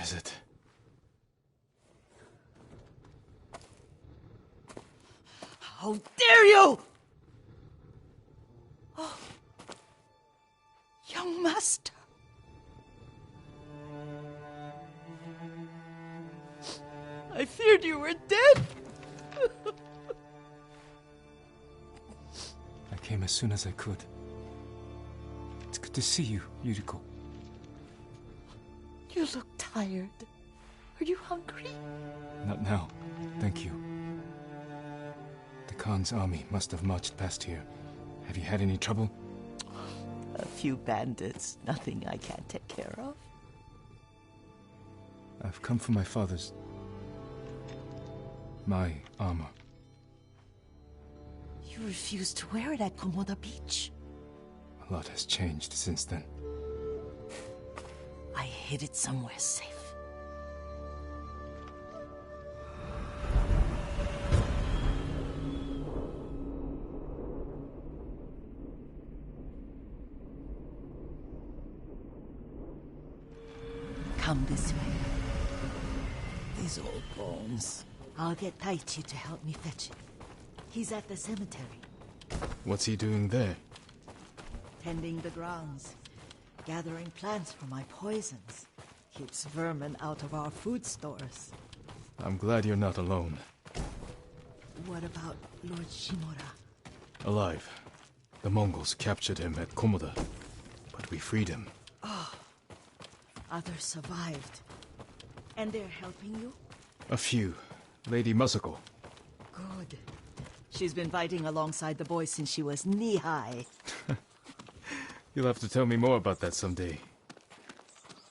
is it? How dare you! Oh, young master. I feared you were dead. I came as soon as I could. It's good to see you, Yuriko. You look tired. Are you hungry? Not now, thank you. The Khan's army must have marched past here. Have you had any trouble? A few bandits. Nothing I can't take care of. I've come for my father's... my armor. You refused to wear it at Komoda Beach. A lot has changed since then. I hid it somewhere safe. Come this way. These old bones. I'll get Taichi to help me fetch it. He's at the cemetery. What's he doing there? Tending the grounds. Gathering plants for my poisons. Keeps vermin out of our food stores. I'm glad you're not alone. What about Lord Shimura? Alive. The Mongols captured him at Komoda, but we freed him. Others survived. And they're helping you? A few. Lady Masako. Good. She's been fighting alongside the boys since she was knee-high. You'll have to tell me more about that someday.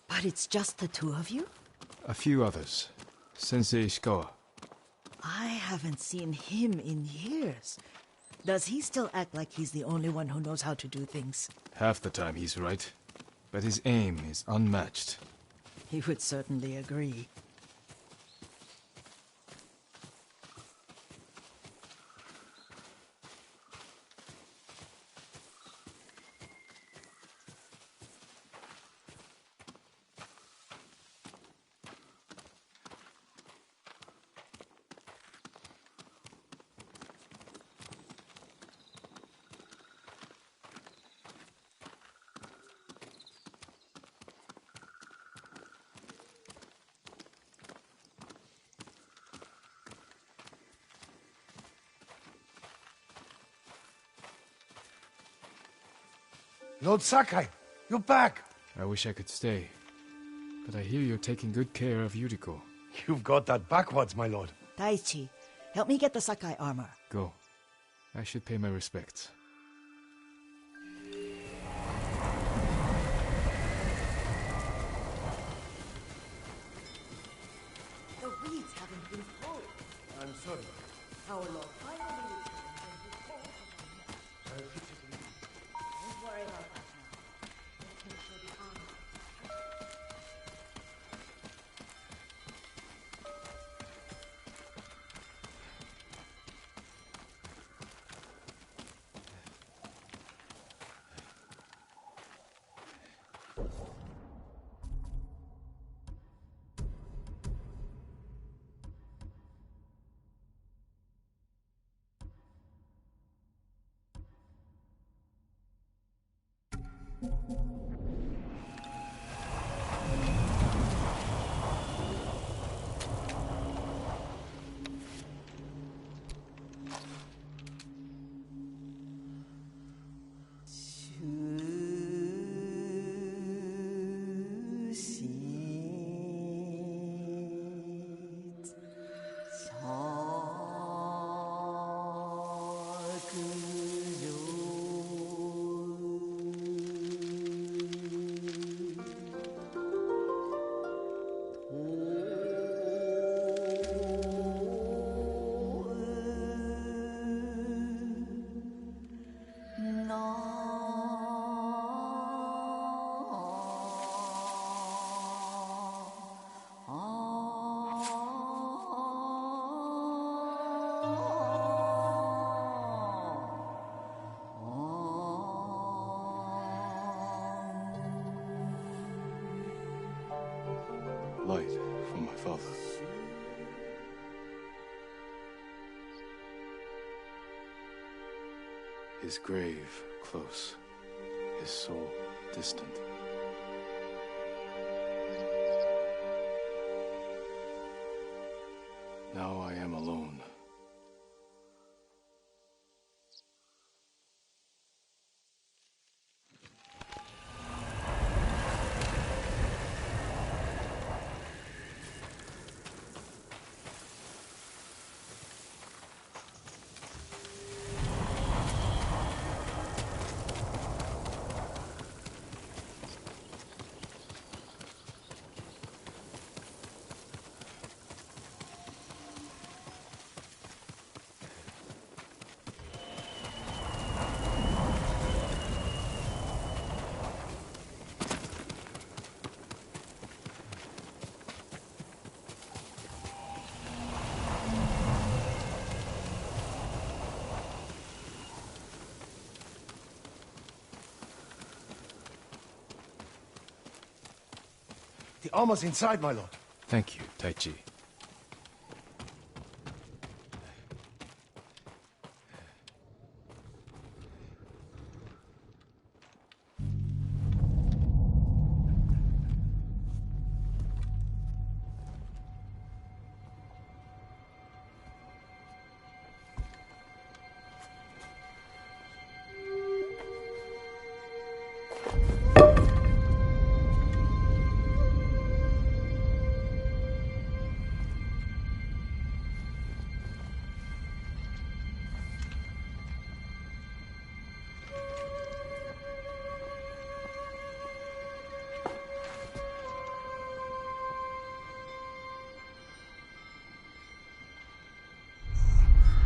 But it's just the two of you? A few others. Sensei Ishikawa. I haven't seen him in years. Does he still act like he's the only one who knows how to do things? Half the time he's right. But his aim is unmatched. He would certainly agree. Lord Sakai, you're back. I wish I could stay. But I hear you're taking good care of Yuriko. You've got that backwards, my lord. Taichi, help me get the Sakai armor. Go. I should pay my respects. The weeds haven't been pulled. I'm sorry. Our Lord finally returned and he called upon me. Don't worry about that now. Let me show the armor. light for my father. His grave close, his soul distant. Now I am alone. The armor's inside, my lord. Thank you, Taichi.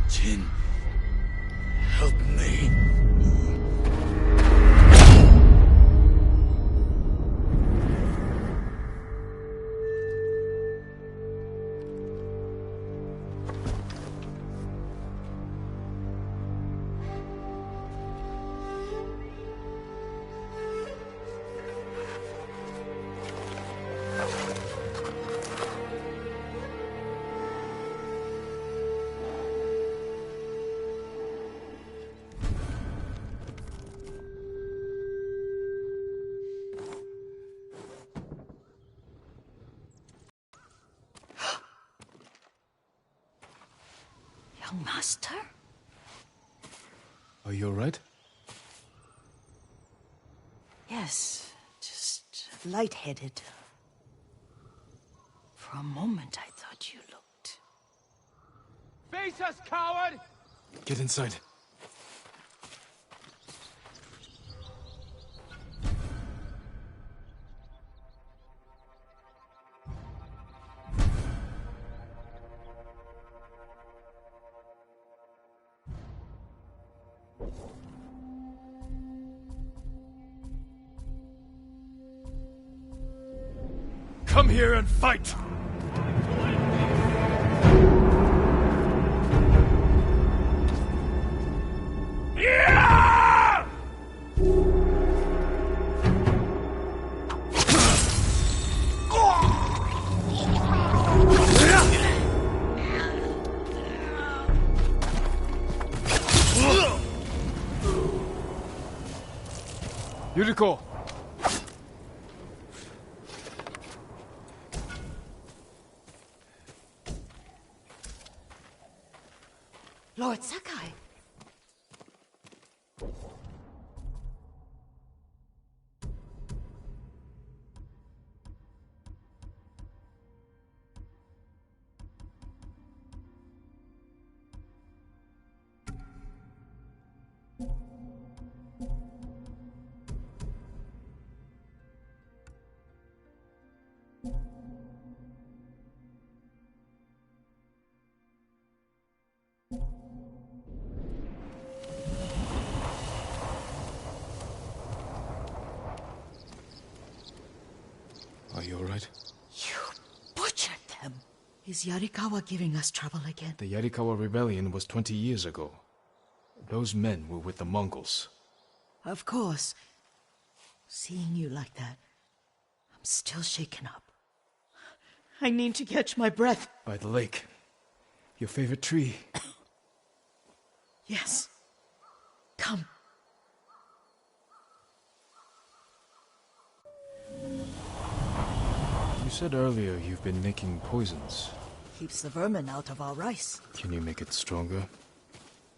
Jin, help me. Young master? Are you alright? Yes, just lightheaded. For a moment I thought you looked... Face us, coward! Get inside. Come here and fight! Yuriko! Lord Sakai! Are you alright? You butchered them! Is Yarikawa giving us trouble again? The Yarikawa rebellion was 20 years ago. Those men were with the Mongols. Of course. Seeing you like that, I'm still shaken up. I need to catch my breath. By the lake. Your favorite tree. Yes. Come. You said earlier you've been making poisons. Keeps the vermin out of our rice. Can you make it stronger?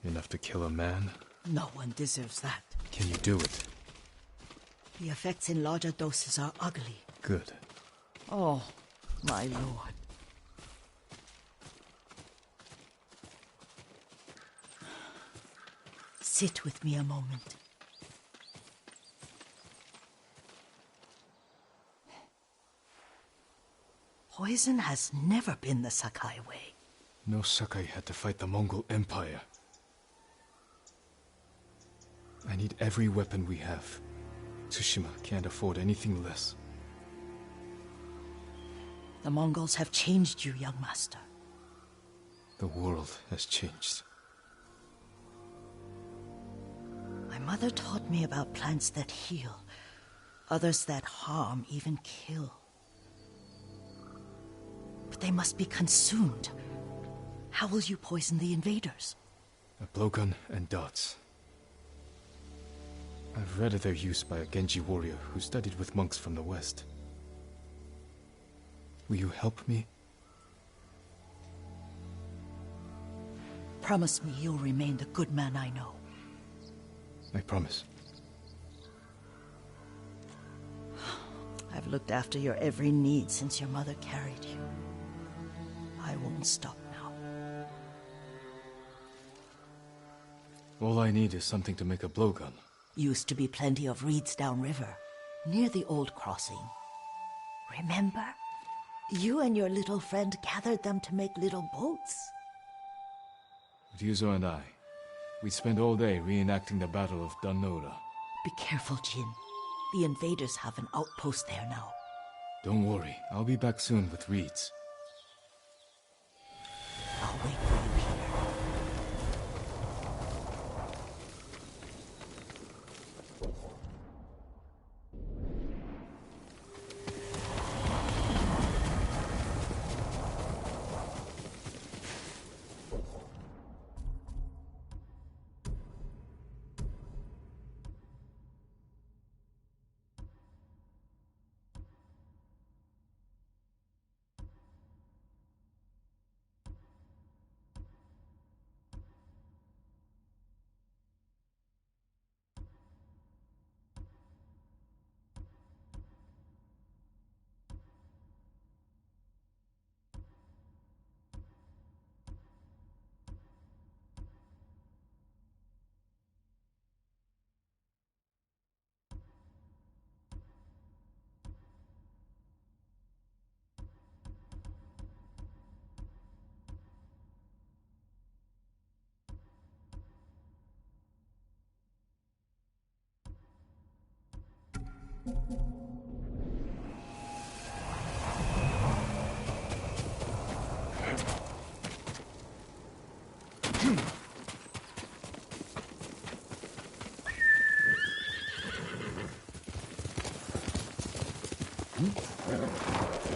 Enough to kill a man? No one deserves that. Can you do it? The effects in larger doses are ugly. Good. Oh, my lord. Sit with me a moment. Poison has never been the Sakai way. No Sakai had to fight the Mongol Empire. I need every weapon we have. Tsushima can't afford anything less. The Mongols have changed you, young master. The world has changed. My mother taught me about plants that heal, others that harm, even kill. But they must be consumed. How will you poison the invaders? A blowgun and darts. I've read of their use by a Genji warrior who studied with monks from the west. Will you help me? Promise me you'll remain the good man I know. I promise. I've looked after your every need since your mother carried you. I won't stop now. All I need is something to make a blowgun. Used to be plenty of reeds downriver, near the old crossing. Remember? You and your little friend gathered them to make little boats. Ryuzo and I, we'd spend all day reenacting the Battle of Danora. Be careful, Jin. The invaders have an outpost there now. Don't worry, I'll be back soon with reeds. I'll wait for you here.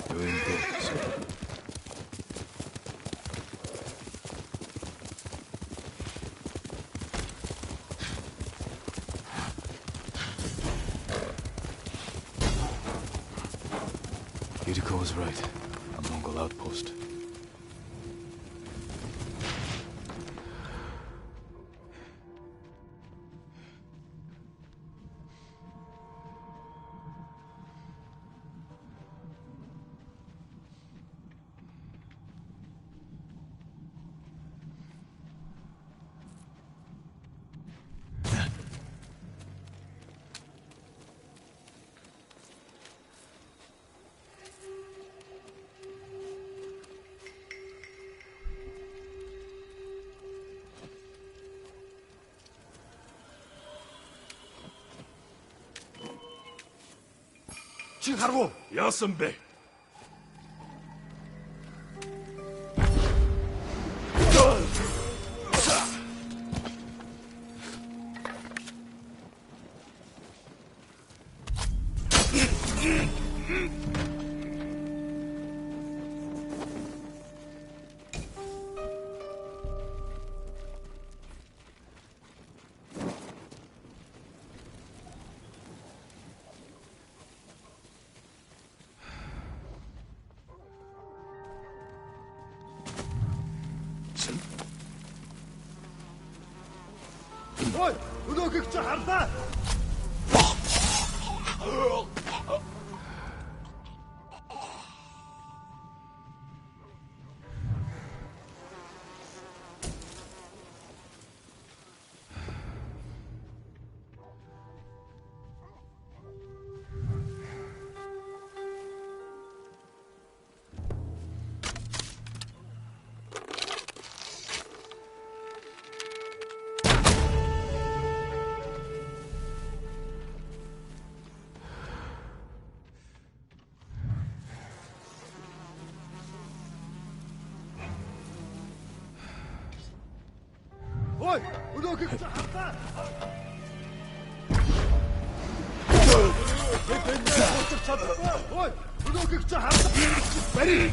Doing good. Yuriko was right. A Mongol outpost. Chinharu! Yasunbe. Ой, өнөөгч харлаа. Ой, өнөөгч харлаа. Ой, өнөөгч харлаа. Бари.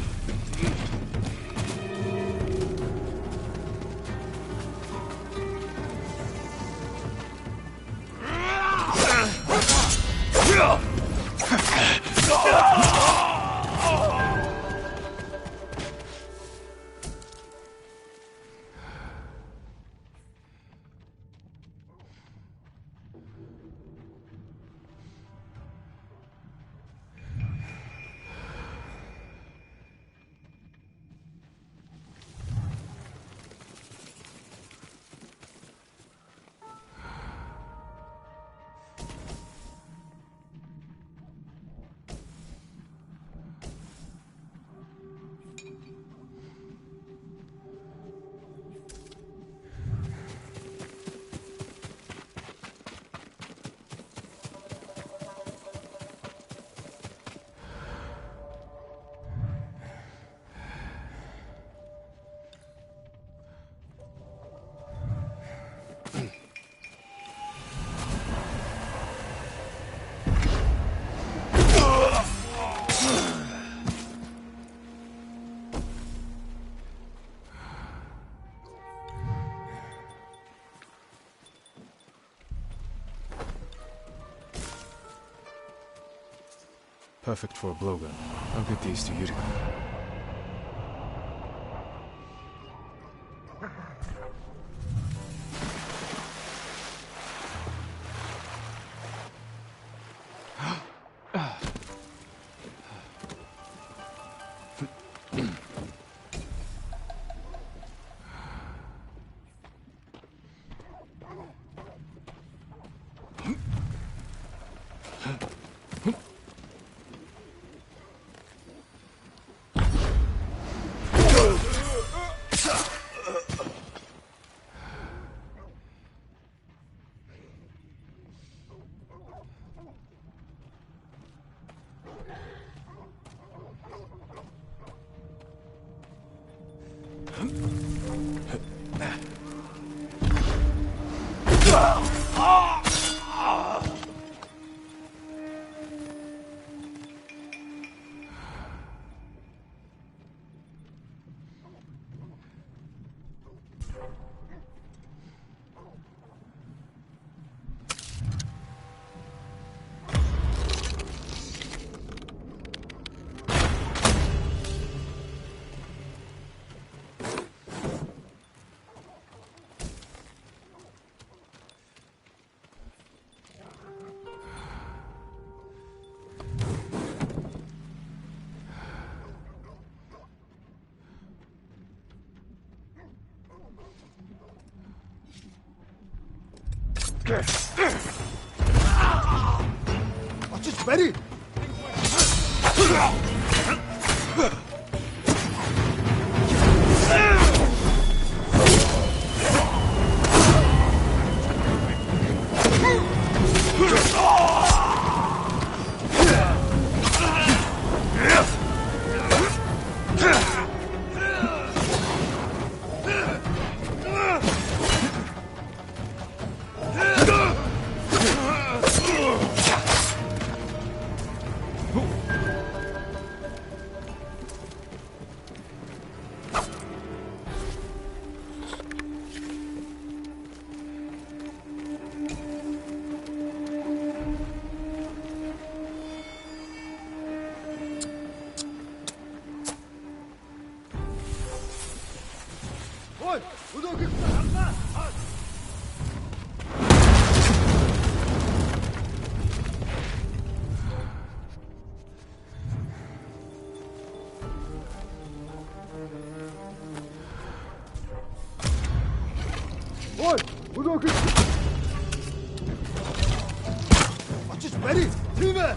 Perfect for a blowgun. I'll get these to Utica. Очиж бари. Очиж барь. Тийм ээ.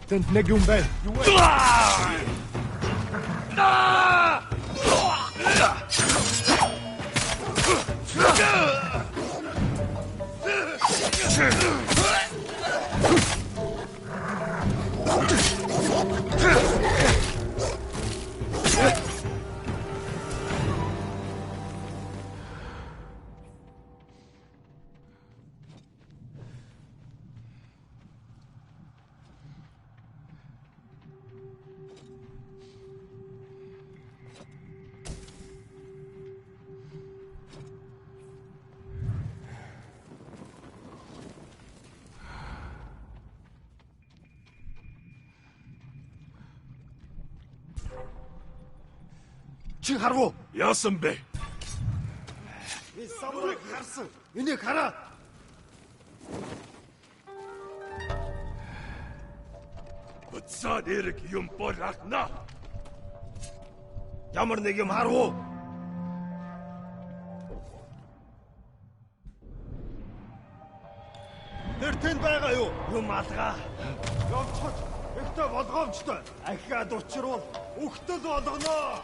Тэнд нэг юм байна. Чи харав уу? Яасан бэ? Би самурайг харсан. Энийг хараа. Буцаад эрэг юм болоохно. Ямар нэг юм харав уу? Тэр тэнд байгаа юу? Юм алгаа. Явцгач. Ихтэй болгоомжтой. Ахиад учруул үхтэл болгоно.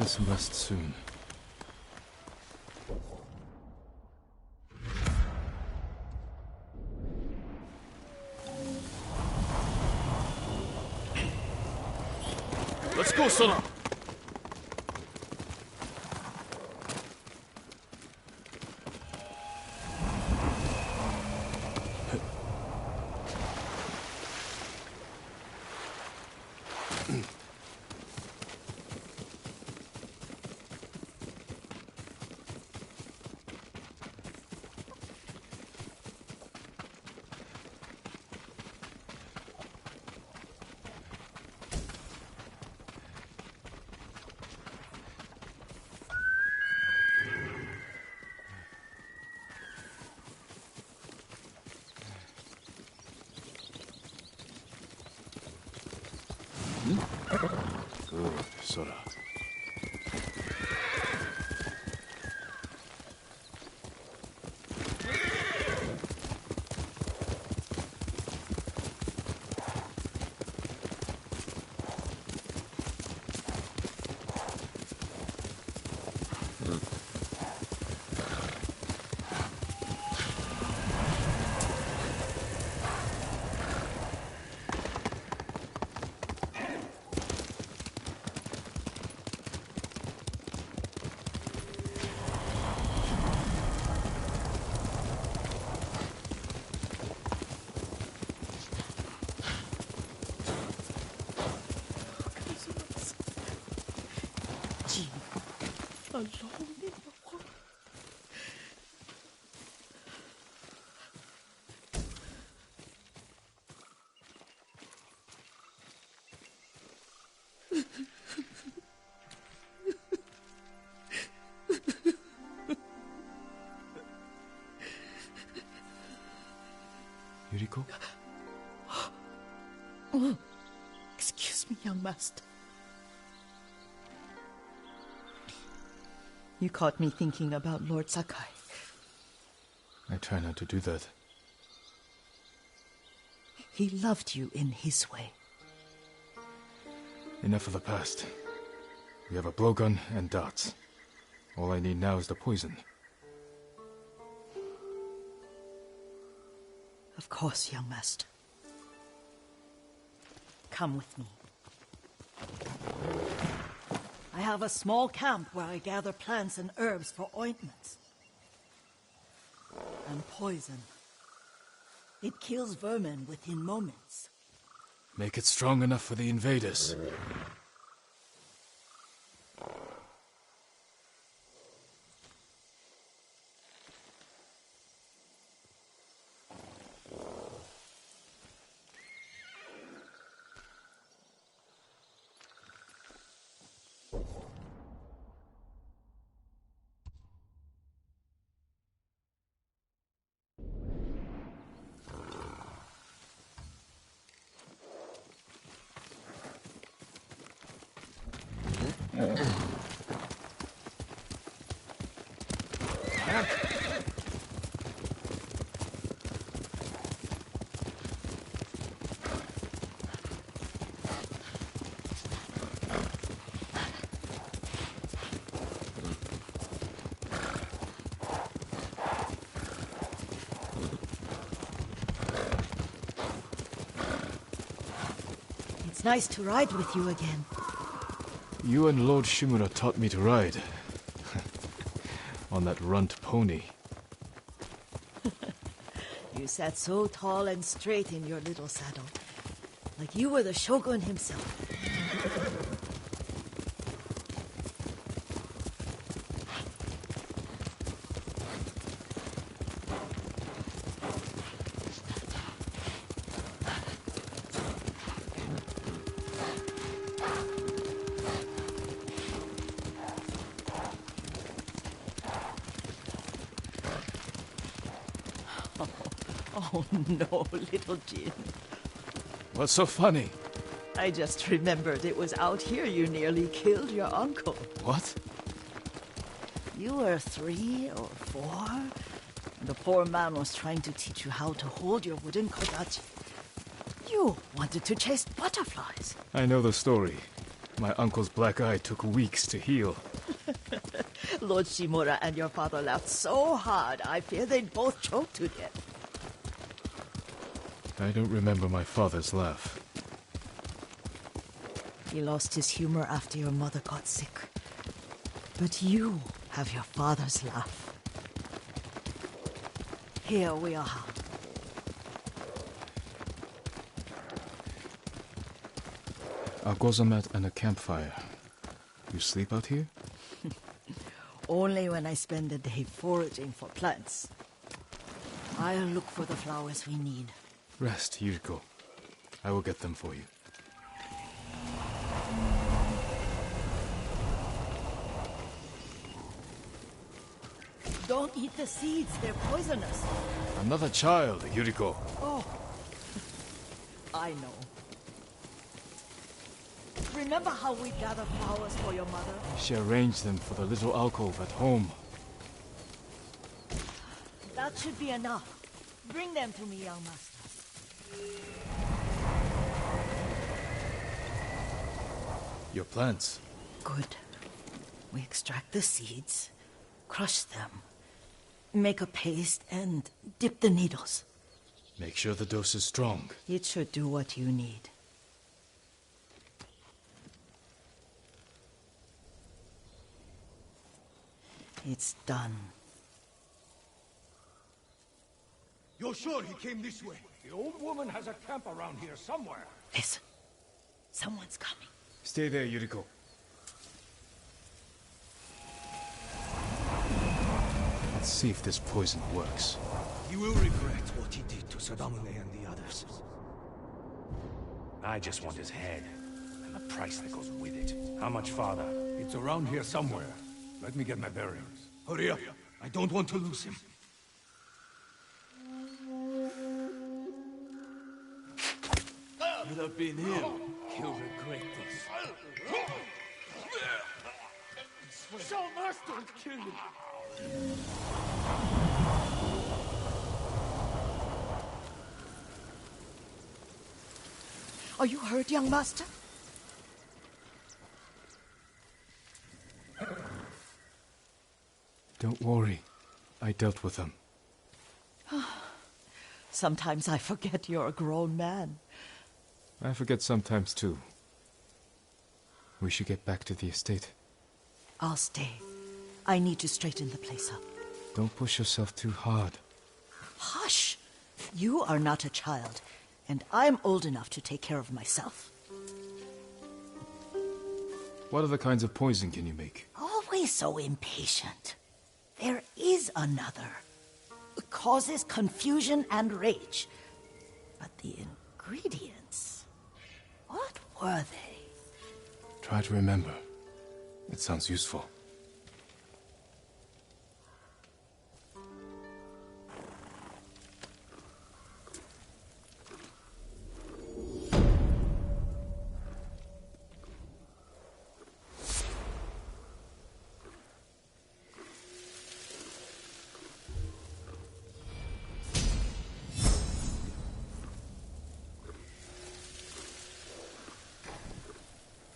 get some rest soon. Let's go, Sona! Good, Sora. Yuriko? Oh, excuse me, young master. You caught me thinking about Lord Sakai. I try not to do that. He loved you in his way. Enough of the past. We have a blowgun and darts. All I need now is the poison. Of course, young master. Come with me. I have a small camp where I gather plants and herbs for ointments. And poison. It kills vermin within moments. Make it strong enough for the invaders. It's nice to ride with you again. You and Lord Shimura taught me to ride. On that runt pony. You sat so tall and straight in your little saddle, like you were the shogun himself. Oh no, little Jin. What's so funny? I just remembered it was out here you nearly killed your uncle. What? You were 3 or 4, and the poor man was trying to teach you how to hold your wooden kodachi. You wanted to chase butterflies. I know the story. My uncle's black eye took weeks to heal. Lord Shimura and your father laughed so hard, I fear they'd both choke to death. I don't remember my father's laugh. He lost his humor after your mother got sick. But you have your father's laugh. Here we are. A gozamat and a campfire. You sleep out here? Only when I spend the day foraging for plants. I'll look for the flowers we need. Rest, Yuriko. I will get them for you. Don't eat the seeds, they're poisonous. I'm not a child, Yuriko. Oh, I know. Remember how we gathered flowers for your mother? She arranged them for the little alcove at home. That should be enough. Bring them to me, young master. Your plants. Good. We extract the seeds, crush them, make a paste, and dip the needles. Make sure the dose is strong. It should do what you need. It's done. You're sure he came this way? The old woman has a camp around here somewhere. Listen. Someone's coming. Stay there, Yuriko. Let's see if this poison works. He will regret what he did to Sadamune and the others. I just want his head, and the price that goes with it. How much farther? It's around here somewhere. Let me get my bearings. Hurry up. I don't want to lose him. You'd have been him. He'll regret this. Chalmers, don't kill me. Are you hurt, young master? Don't worry. I dealt with them. Sometimes I forget you're a grown man. I forget sometimes too. We should get back to the estate. I'll stay. I need to straighten the place up. Don't push yourself too hard. Hush! You are not a child, and I'm old enough to take care of myself. What other kinds of poison can you make? Always so impatient. There is another. It causes confusion and rage. But the ingredients... what were they? Try to remember. It sounds useful.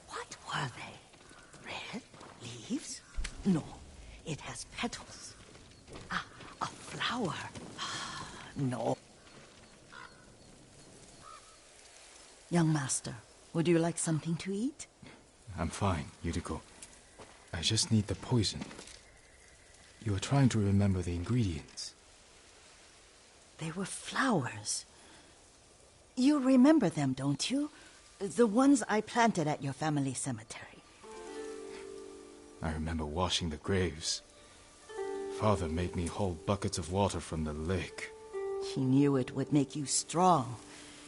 What were they? Red leaves? No, it has petals. Ah, a flower. No. Young master, would you like something to eat? I'm fine, Yuriko. I just need the poison. You were trying to remember the ingredients. They were flowers. You remember them, don't you? The ones I planted at your family cemetery. I remember washing the graves. Father made me hold buckets of water from the lake. He knew it would make you strong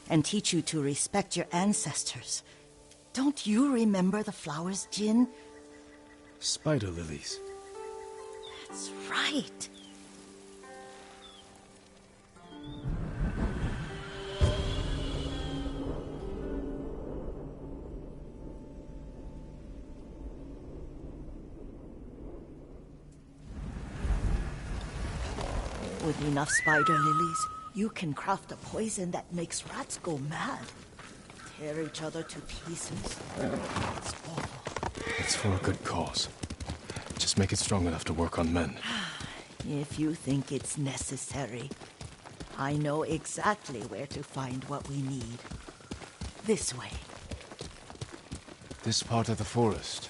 and teach you to respect your ancestors. Don't you remember the flowers, Jin? Spider lilies. That's right. With enough spider lilies, you can craft a poison that makes rats go mad. Tear each other to pieces. It's awful. It's for a good cause. Just make it strong enough to work on men. If you think it's necessary, I know exactly where to find what we need. This way. This part of the forest.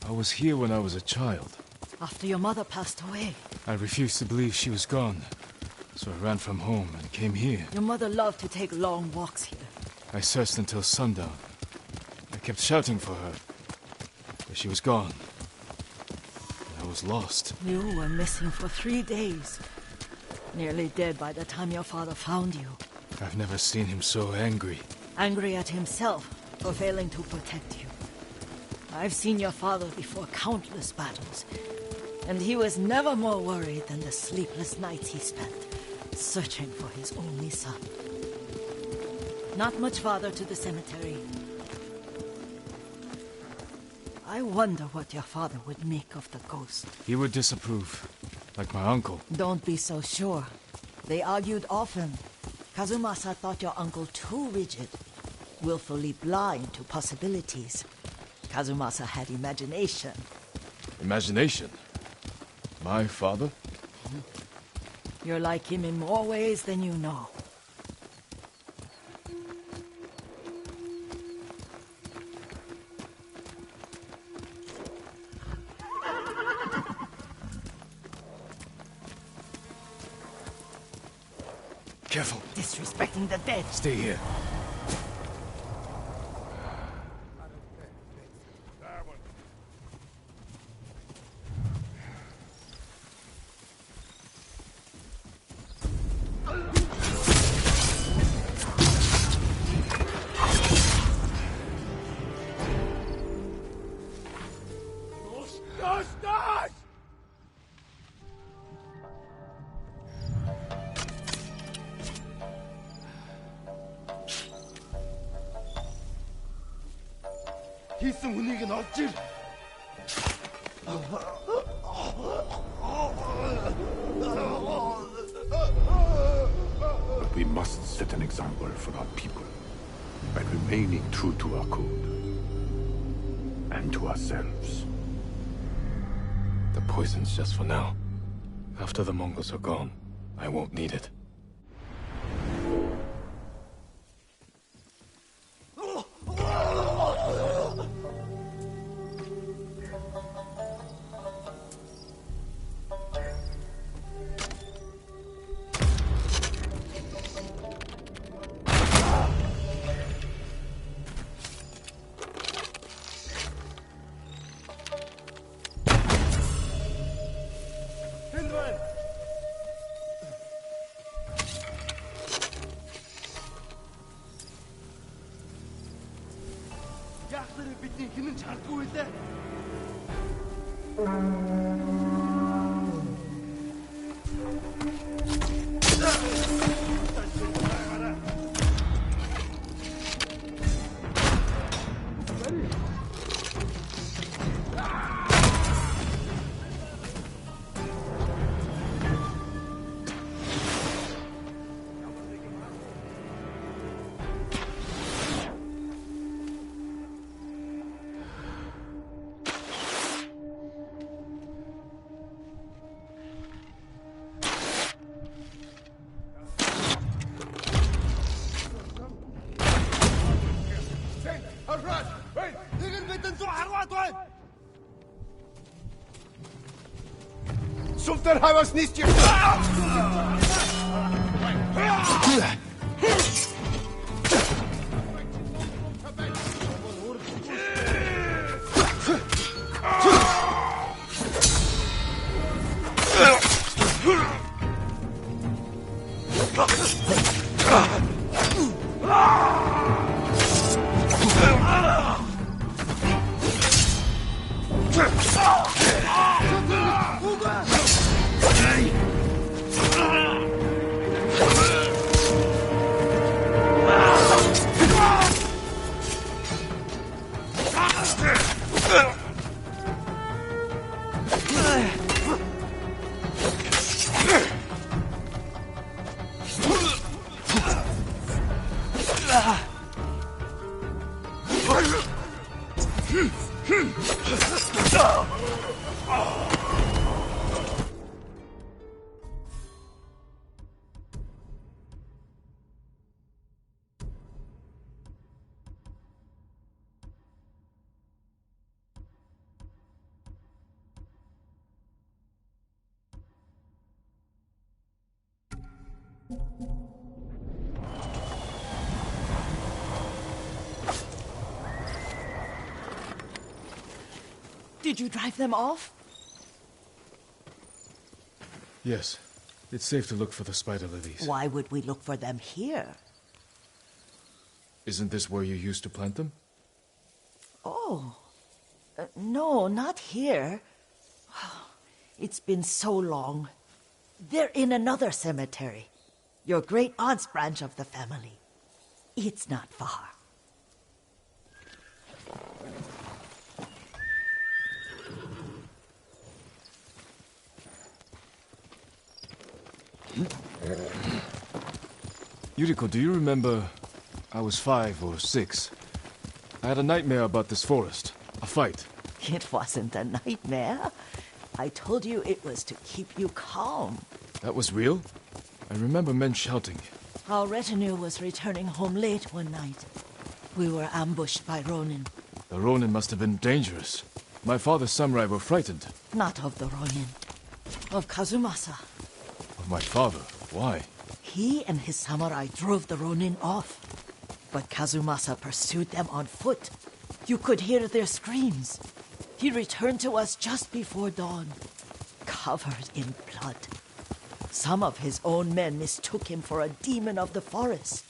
I was here when I was a child. After your mother passed away. I refused to believe she was gone. So I ran from home and came here. Your mother loved to take long walks here. I searched until sundown. I kept shouting for her. But she was gone. I was lost. You were missing for 3 days. Nearly dead by the time your father found you. I've never seen him so angry. Angry at himself for failing to protect you. I've seen your father before countless battles, and he was never more worried than the sleepless nights he spent searching for his only son. Not much farther to the cemetery. I wonder what your father would make of the ghost. He would disapprove, like my uncle. Don't be so sure. They argued often. Kazumasa thought your uncle too rigid, willfully blind to possibilities. Kazumasa had imagination. Imagination? My father? You're like him in more ways than you know. Careful. Disrespecting the dead. Stay here. Хийсэн хүнийг нь олж ир. But we must set an example for our people by remaining true to our code and to ourselves. The poison's just for now. After the Mongols are gone, I won't need it. Бидний хинэн чардгүй лээ. Султан хаваас нийсч Did you drive them off? Yes. It's safe to look for the spider lilies. Why would we look for them here? Isn't this where you used to plant them? Oh. No, not here. It's been so long. They're in another cemetery. Your great-aunt's branch of the family. It's not far. Yuriko, do you remember... I was 5 or 6. I had a nightmare about this forest. A fight. It wasn't a nightmare. I told you it was to keep you calm. That was real? I remember men shouting. Our retinue was returning home late one night. We were ambushed by Ronin. The Ronin must have been dangerous. My father's samurai were frightened. Not of the Ronin. Of Kazumasa. Of my father? Why? He and his samurai drove the Ronin off. But Kazumasa pursued them on foot. You could hear their screams. He returned to us just before dawn, covered in blood. Some of his own men mistook him for a demon of the forest.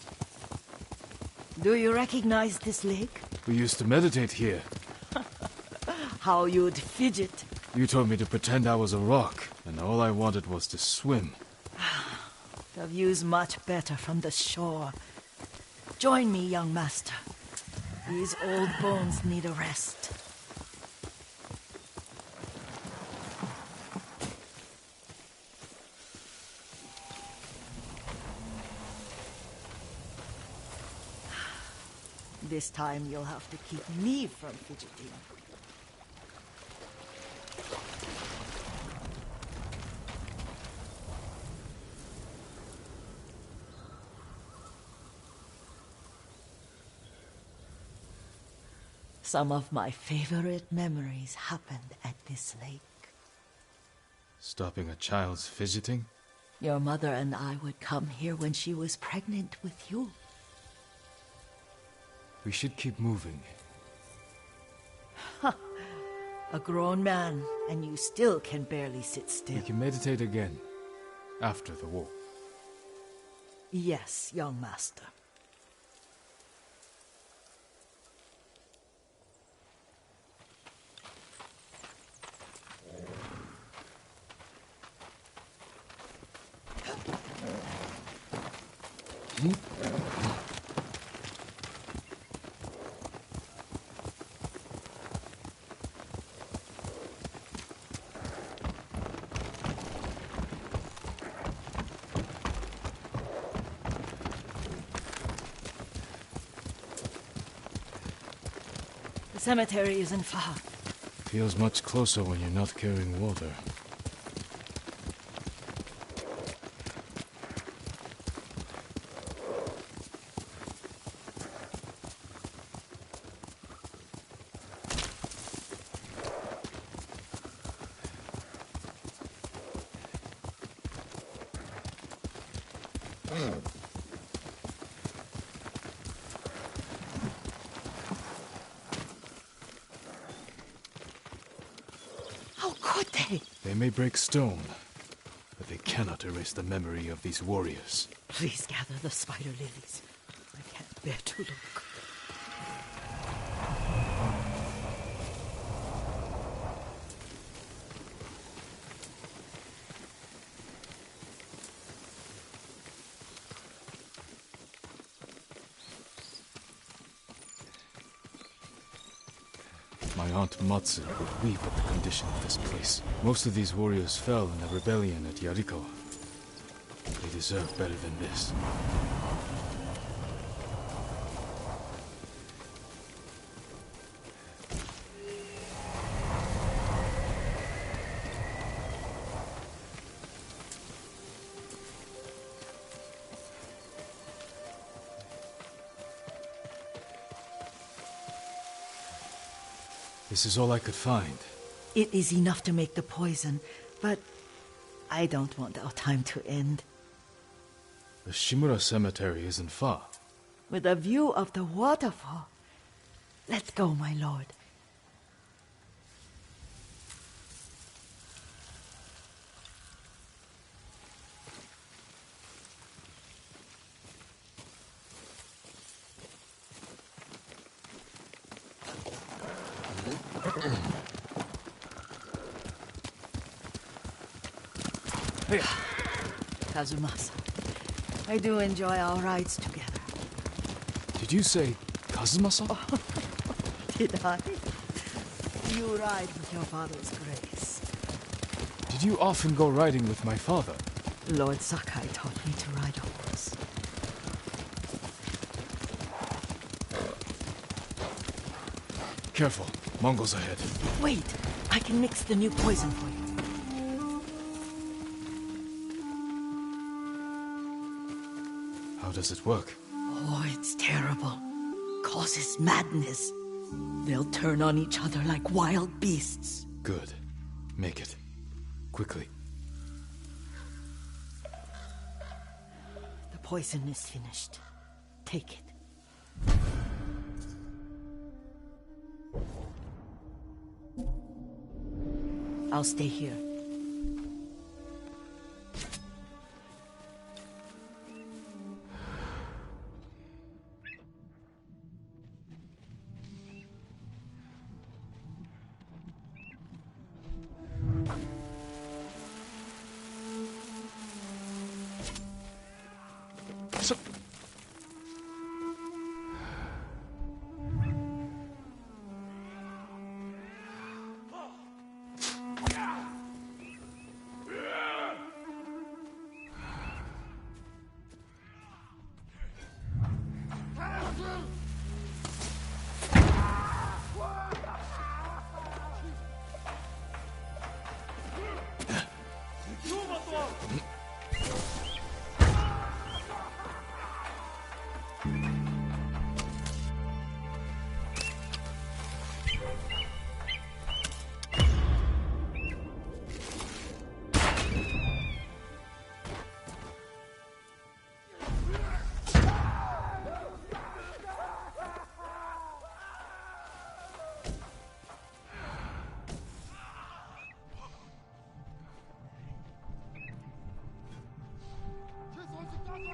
Do you recognize this lake? We used to meditate here. How you'd fidget. You told me to pretend I was a rock, and all I wanted was to swim. The view's much better from the shore. Join me, young master. These old bones need a rest. This time you'll have to keep me from fidgeting. Some of my favorite memories happened at this lake. Stopping a child's fidgeting? Your mother and I would come here when she was pregnant with you. We should keep moving. A grown man, and you still can barely sit still. We can meditate again. After the war. Yes, young master. The cemetery isn't far. Feels much closer when you're not carrying water. How could they? They may break stone, but they cannot erase the memory of these warriors. Please gather the spider lilies. I can't bear to look. My aunt Matsu would weep at the condition of this place. Most of these warriors fell in the rebellion at Yarikawa. They deserve better than this. This is all I could find. It is enough to make the poison, but I don't want our time to end. The Shimura Cemetery isn't far. With a view of the waterfall. Let's go, my lord. Kazumasa, I do enjoy our rides together. Did you say Kazumasa? Did I? You ride with your father's grace. Did you often go riding with my father? Lord Sakai taught me to ride a horse. Careful, Mongols ahead. Wait, I can mix the new poison for you. How does it work? Oh, it's terrible. Causes madness. They'll turn on each other like wild beasts. Good. Make it. Quickly. The poison is finished. Take it. I'll stay here.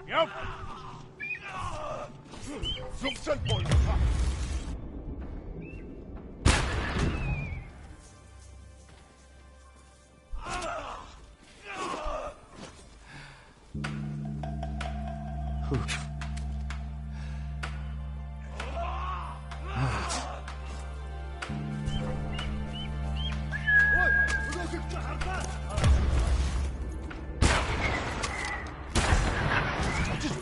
Yep. Substanpol.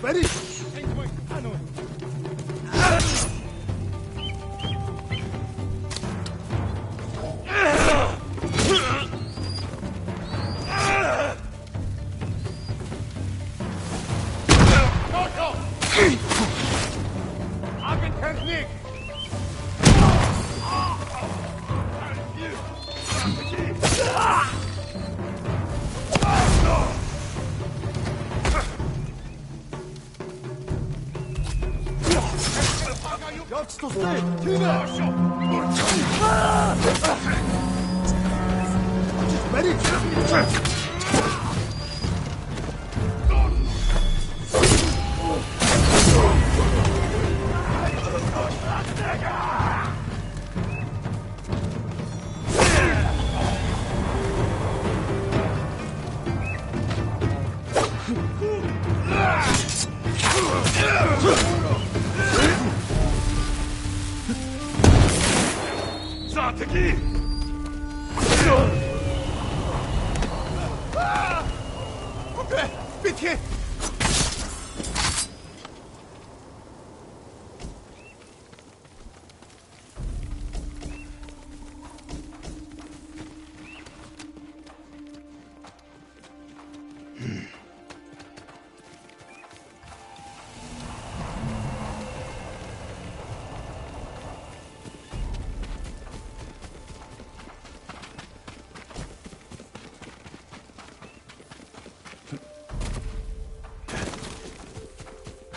Ready? Technique! Як стости? Тіна! Ready? Затики! Окей, підхід!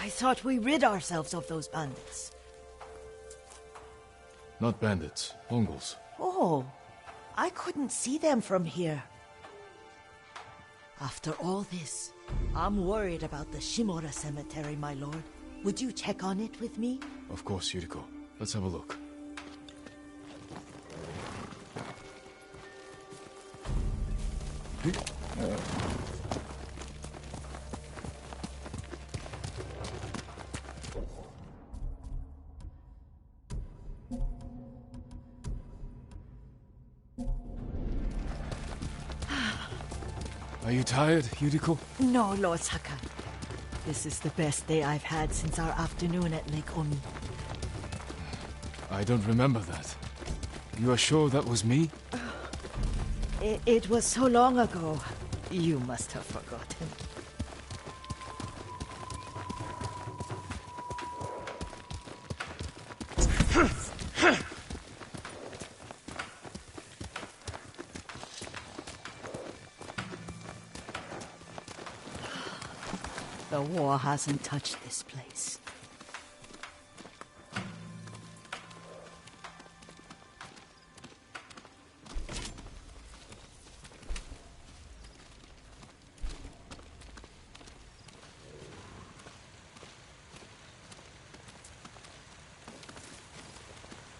I thought we rid ourselves of those bandits. Not bandits, Mongols. Oh, I couldn't see them from here. After all this, I'm worried about the Shimura cemetery, my lord. Would you check on it with me? Of course, Yuriko. Let's have a look. Are you tired, Yuriko? No, Lord Sakai. This is the best day I've had since our afternoon at Lake Omi. I don't remember that. You are sure that was me? It was so long ago. You must have forgotten. The war hasn't touched this place.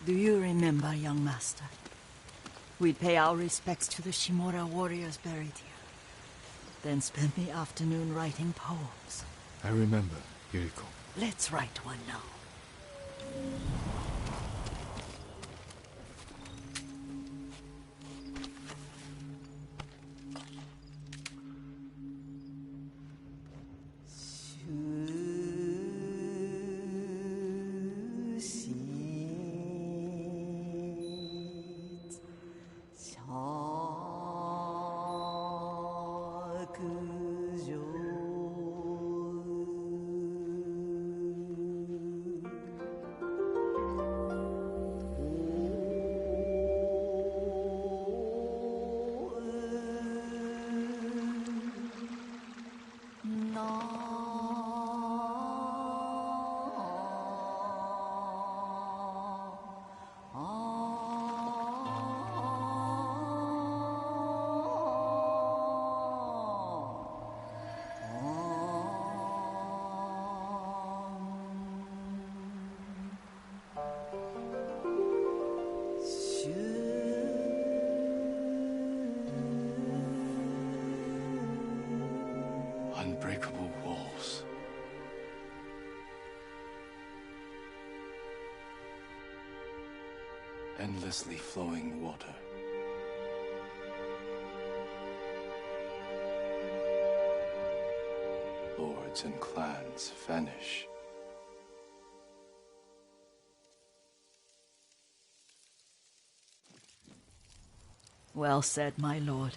Do you remember, young master? We'd pay our respects to the Shimura warriors buried here, then spend the afternoon writing poems. I remember, Yuriko. Let's write one now. Unbreakable walls. Endlessly flowing water. Lords and clans vanish. Well said, my lord.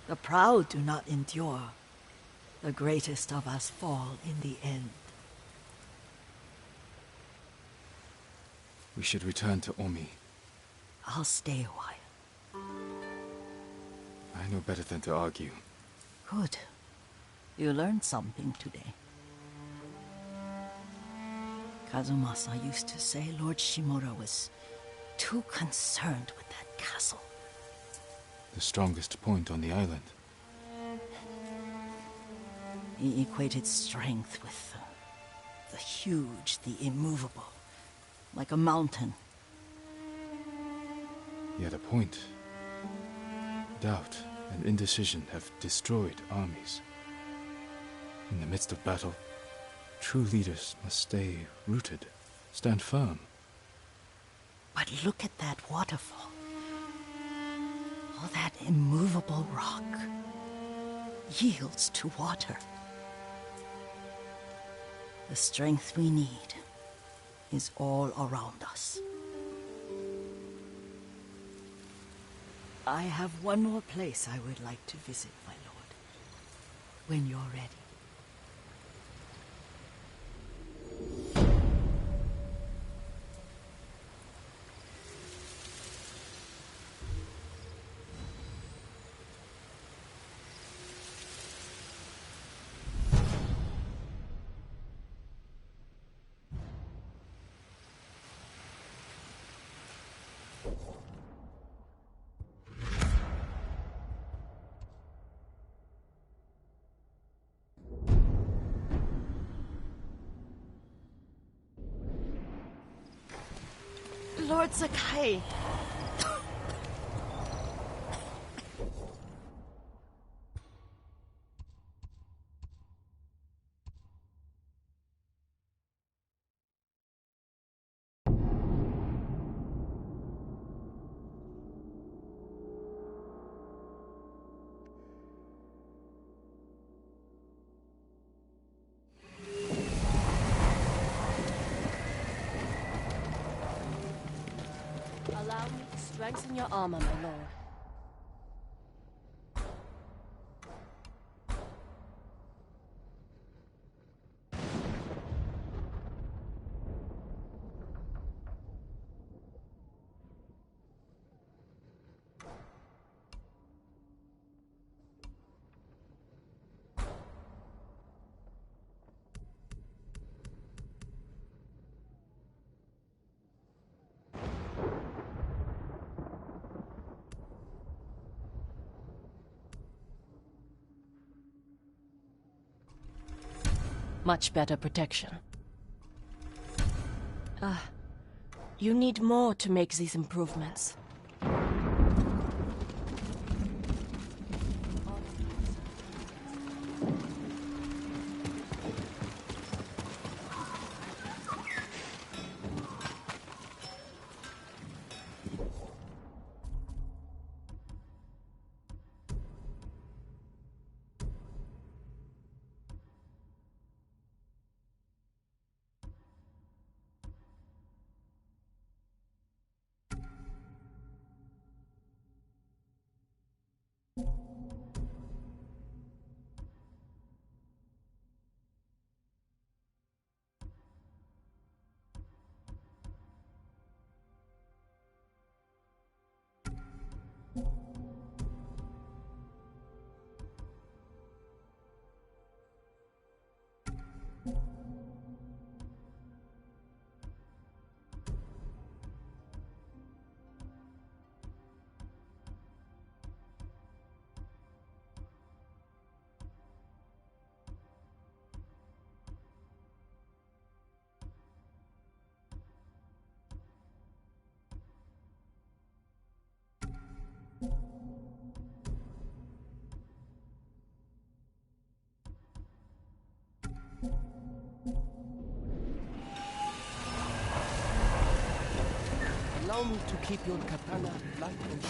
The proud do not endure. The greatest of us fall in the end. We should return to Omi. I'll stay a while. I know better than to argue. Good. You learned something today. Kazumasa used to say Lord Shimura was too concerned with that castle. The strongest point on the island. He equated strength with the huge, the immovable, like a mountain. Yet a point. Doubt and indecision have destroyed armies. In the midst of battle, true leaders must stay rooted, stand firm. But look at that waterfall. All that immovable rock yields to water. The strength we need is all around us. I have one more place I would like to visit, my lord. When you're ready. Lord Sakai. Strengthen your armor, my lord. Much better protection. You need more to make these improvements. Allow me to keep your katana light and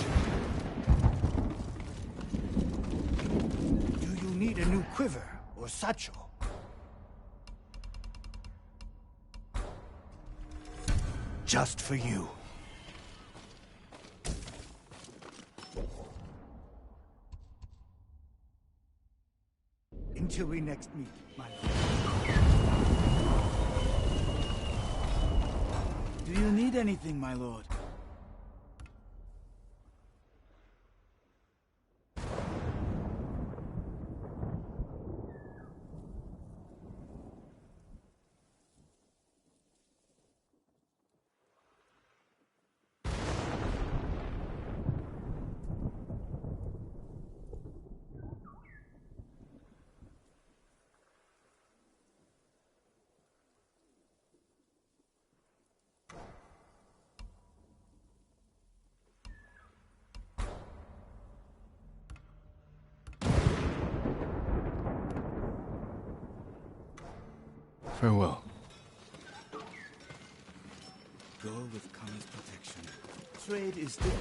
Do you need a new quiver or satchel? Just for you. Until we next meet, my lord. Do you need anything, my lord? Farewell. Go with Kami's protection. Trade is dead.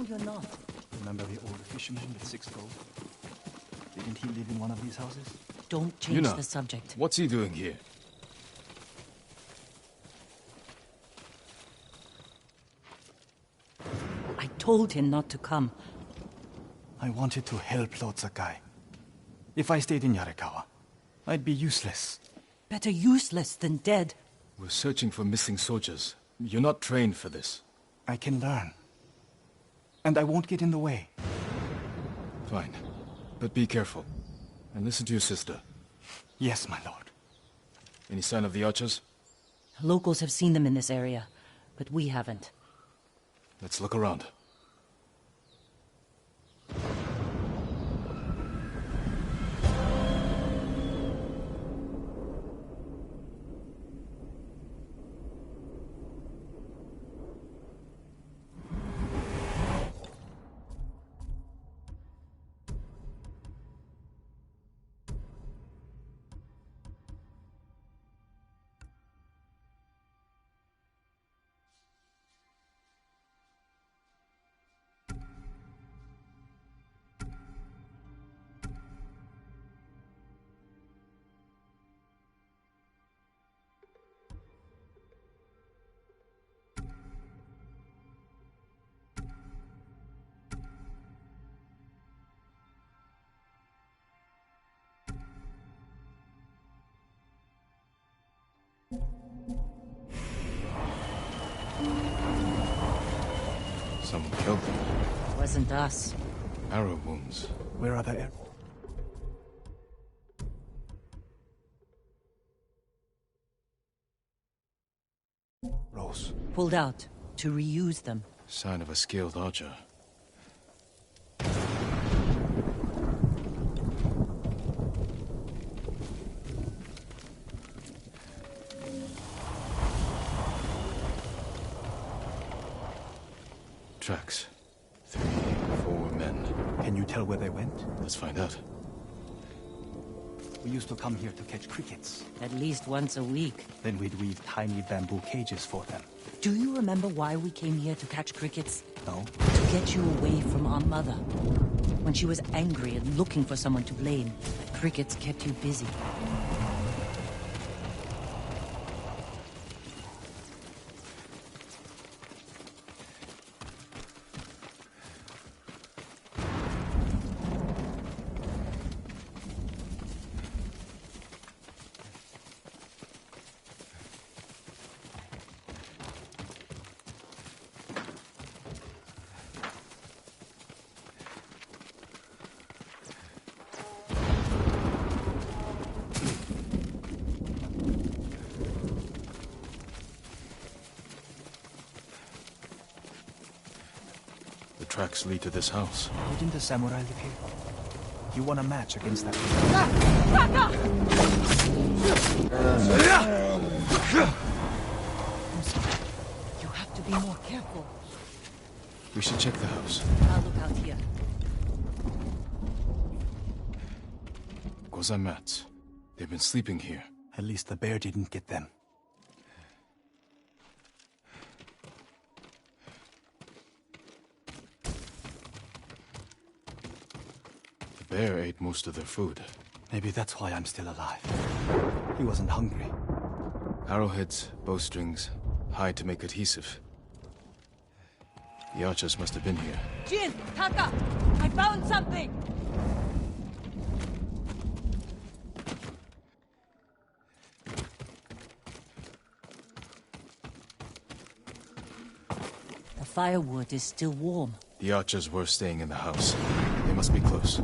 No, you're not. Remember the old fisherman with 6 gold? Didn't he live in one of these houses? Don't change Yuna, the subject. what's he doing here? I told him not to come. I wanted to help Lord Sakai. If I stayed in Yarikawa, I'd be useless. Better useless than dead. We're searching for missing soldiers. You're not trained for this. I can learn. And I won't get in the way. Fine. But be careful. And listen to your sister. Yes, my lord. Any sign of the archers? Locals have seen them in this area, but we haven't. Let's look around. Someone killed them. Wasn't us. Arrow wounds. Where are the Rose. Pulled out to reuse them. Sign of a skilled archer. Tracks. 3, 4 men. Can you tell where they went? Let's find out. We used to come here to catch crickets. At least once a week. Then we'd weave tiny bamboo cages for them. Do you remember why we came here to catch crickets? No? To get you away from our mother. When she was angry and looking for someone to blame, crickets kept you busy. Tracks lead to this house. Didn't the samurai live here? You want a match against that? You have to be more careful. We should check the house. I'll look out here. Gozan mats. They've been sleeping here. At least the bear didn't get them. The bear ate most of their food. Maybe that's why I'm still alive. He wasn't hungry. Arrowheads, bowstrings, hide to make adhesive. The archers must have been here. Jin! Taka! I found something! The firewood is still warm. The archers were staying in the house. They must be close.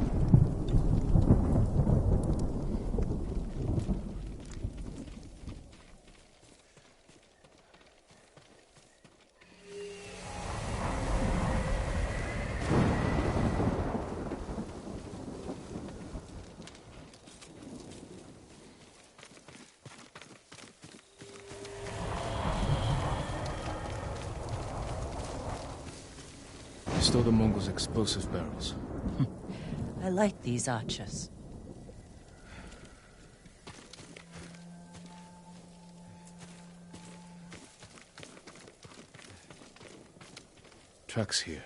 Stole the Mongols' explosive barrels. I like these archers. Tracks here.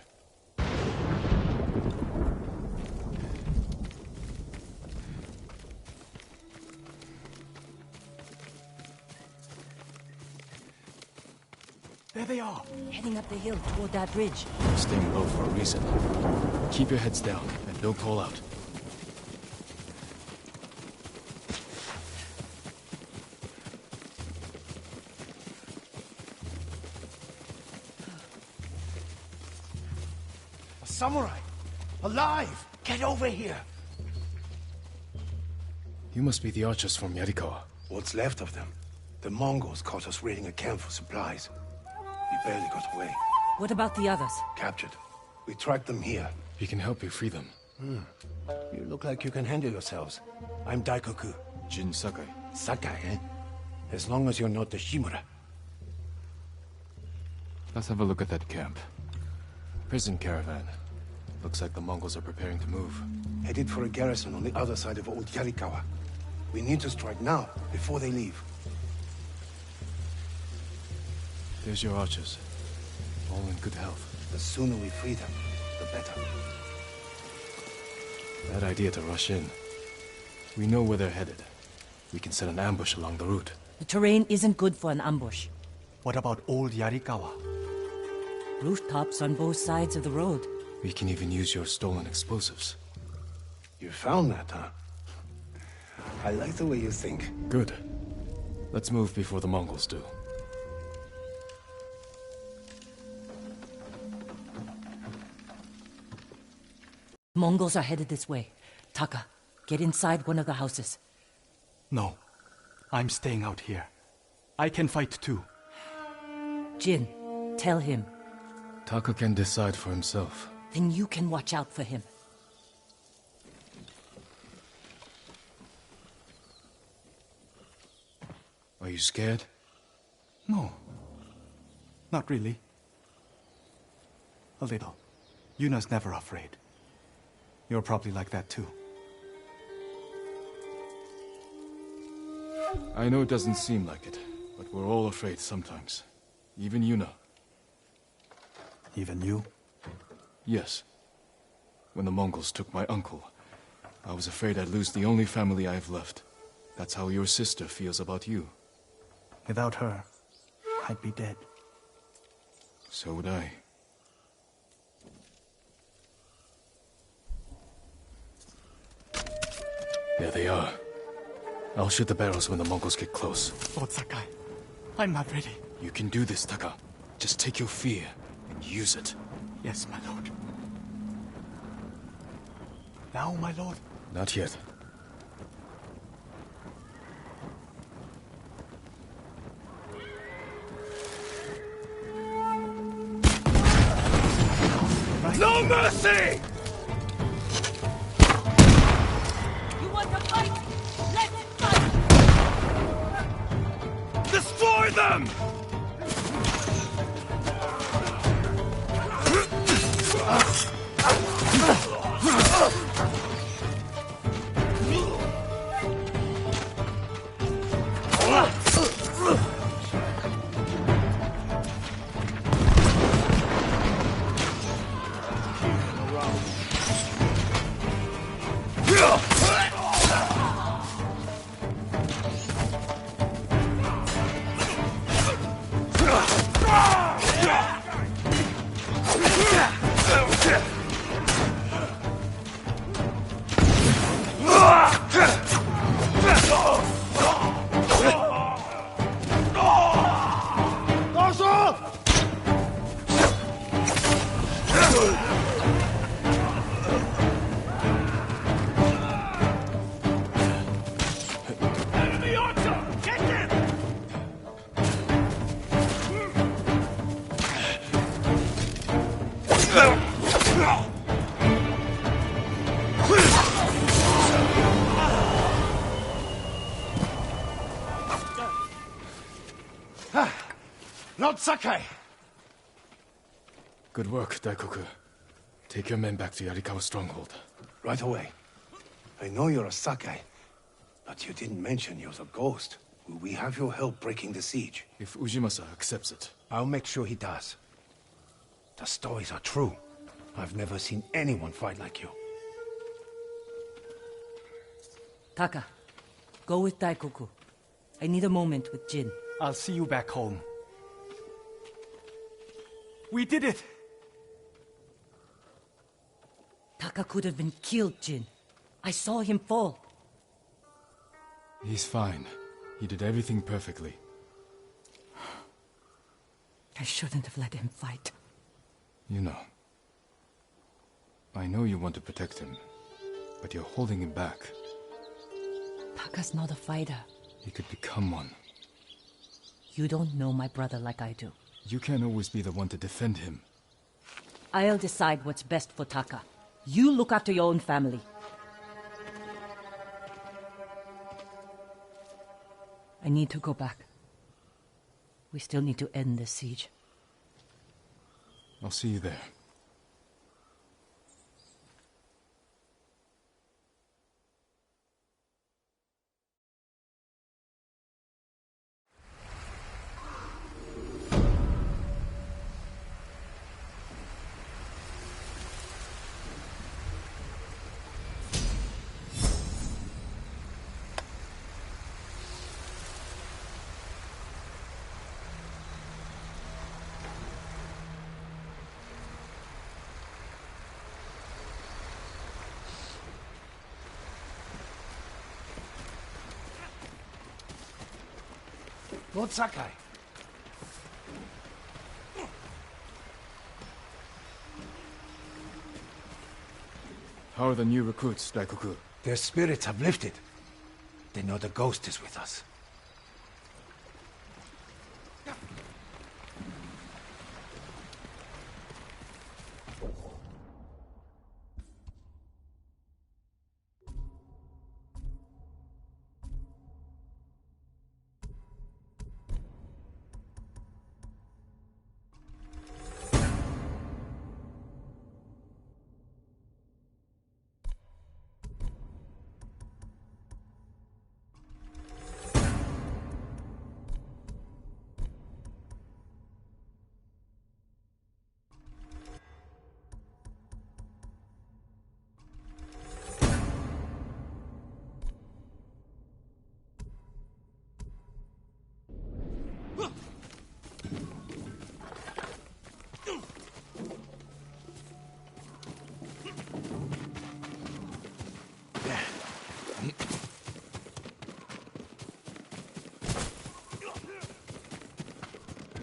they are. Heading up the hill toward that ridge. They're staying low for a reason. Keep your heads down, and don't call out. A samurai! Alive! Get over here! You must be the archers from Yarikawa. What's left of them? The Mongols caught us raiding a camp for supplies. We barely got away. What about the others? Captured. We tracked them here. We can help you free them. You look like you can handle yourselves. I'm Daikoku. Jin Sakai. Sakai, eh? As long as you're not the Shimura. Let's have a look at that camp. Prison caravan. Looks like the Mongols are preparing to move. Headed for a garrison on the other side of Old Yarikawa. We need to strike now, before they leave. There's your archers. All in good health. The sooner we free them, the better. Bad idea to rush in. We know where they're headed. We can set an ambush along the route. The terrain isn't good for an ambush. What about Old Yarikawa? Rooftops on both sides of the road. We can even use your stolen explosives. You found that, huh? I like the way you think. Good. Let's move before the Mongols do. Mongols are headed this way. Taka, get inside one of the houses. No. I'm staying out here. I can fight too. Jin, tell him. Taka can decide for himself. Then you can watch out for him. Are you scared? No. Not really. A little. Yuna's never afraid. You're probably like that too. I know it doesn't seem like it, but we're all afraid sometimes. Even Yuna. Even you? Yes. When the Mongols took my uncle, I was afraid I'd lose the only family I have left. That's how your sister feels about you. Without her, I'd be dead. So would I. There they are. I'll shoot the barrels when the Mongols get close. Lord Sakai, I'm not ready. You can do this, Taka. Just take your fear and use it. Yes, my lord. Now, my lord? Not yet. No mercy! You want to fight? Let's fight! Destroy them! Lord Sakai! Good work, Daikoku. Take your men back to Yarikawa stronghold. Right away. I know you're a Sakai, but you didn't mention you're a ghost. Will we have your help breaking the siege? If Ujimasa accepts it. I'll make sure he does. The stories are true. I've never seen anyone fight like you. Taka, go with Daikoku. I need a moment with Jin. I'll see you back home. We did it! Taka could have been killed, Jin. I saw him fall. He's fine. He did everything perfectly. I shouldn't have let him fight. You know. I know you want to protect him, but you're holding him back. Taka's not a fighter. He could become one. You don't know my brother like I do. You can't always be the one to defend him. I'll decide what's best for Taka. You look after your own family. I need to go back. We still need to end this siege. I'll see you there. Lord Sakai. How are the new recruits, Daikoku? Their spirits have lifted. They know the ghost is with us.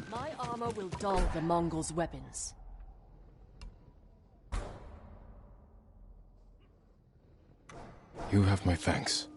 My armor will dull the Mongols' weapons. You have my thanks.